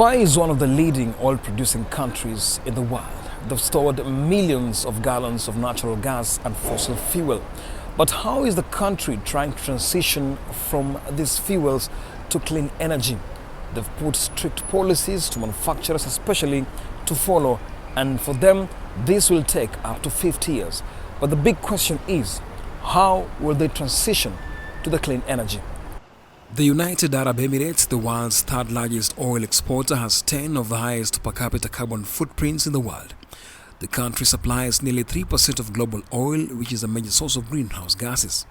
Dubai is one of the leading oil-producing countries in the world. They've stored millions of gallons of natural gas and fossil fuel. But how is the country trying to transition from these fuels to clean energy? They've put strict policies to manufacturers especially to follow, and for them this will take up to 50 years. But the big question is, how will they transition to the clean energy? The United Arab Emirates, the world's third largest oil exporter, has 10 of the highest per capita carbon footprints in the world. The country supplies nearly 3% of global oil, which is a major source of greenhouse gases.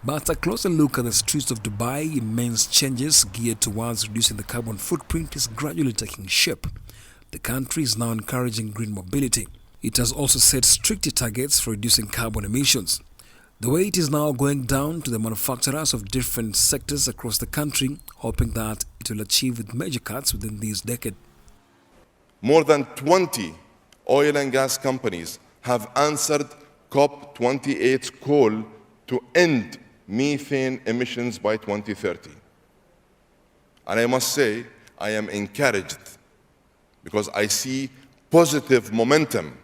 But a closer look at the streets of Dubai, immense changes geared towards reducing the carbon footprint is gradually taking shape. The country is now encouraging green mobility. It has also set stricter targets for reducing carbon emissions. The weight is now going down to the manufacturers of different sectors across the country, hoping that it will achieve with major cuts within this decade. More than 20 oil and gas companies have answered COP28's call to end methane emissions by 2030. And I must say, I am encouraged because I see positive momentum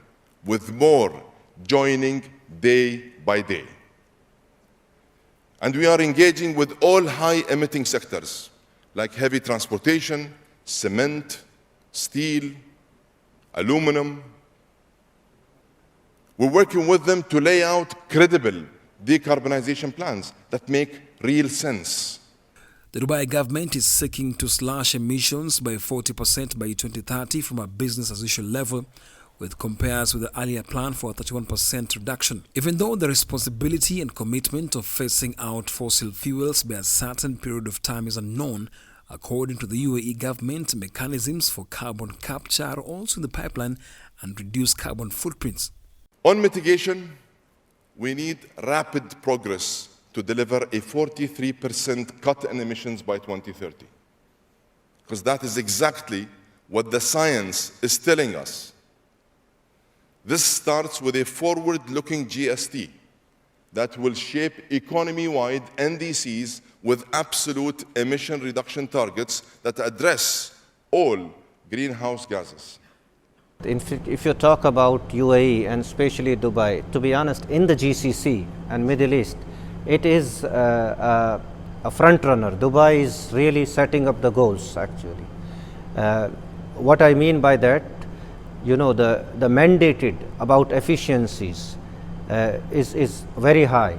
with more joining day by day. And we are engaging with all high-emitting sectors like heavy transportation, cement, steel, aluminum. We're working with them to lay out credible decarbonization plans that make real sense. The Dubai government is seeking to slash emissions by 40% by 2030 from a business-as-usual level, which compares with the earlier plan for a 31% reduction. Even though the responsibility and commitment of phasing out fossil fuels by a certain period of time is unknown, according to the UAE government, mechanisms for carbon capture are also in the pipeline and reduce carbon footprints. On mitigation, we need rapid progress to deliver a 43% cut in emissions by 2030. Because that is exactly what the science is telling us. This starts with a forward-looking GST that will shape economy-wide NDCs with absolute emission reduction targets that address all greenhouse gases. If you talk about UAE and especially Dubai, to be honest, in the GCC and Middle East, it is a front runner. Dubai is really setting up the goals, actually. What I mean by that, you know, the mandated about efficiencies is very high.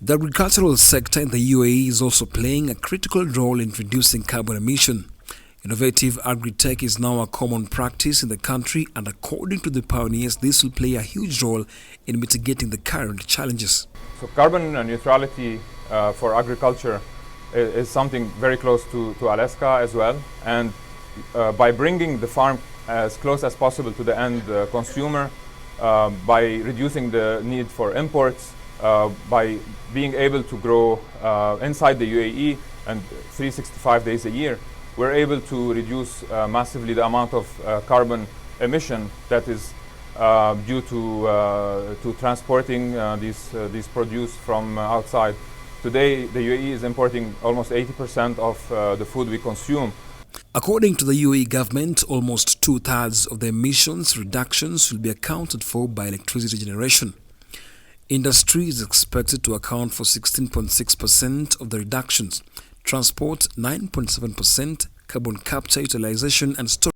The agricultural sector in the UAE is also playing a critical role in reducing carbon emission. Innovative agri-tech is now a common practice in the country, and according to the pioneers, this will play a huge role in mitigating the current challenges. So carbon neutrality for agriculture is something very close to Alaska as well, and by bringing the farm as close as possible to the end consumer, by reducing the need for imports, by being able to grow inside the UAE and 365 days a year, we're able to reduce massively the amount of carbon emission that is due to transporting these produce from outside. Today, the UAE is importing almost 80% of the food we consume. According to the UAE government, almost 2/3 of the emissions reductions will be accounted for by electricity generation. Industry is expected to account for 16.6% of the reductions, transport 9.7%, carbon capture utilization and storage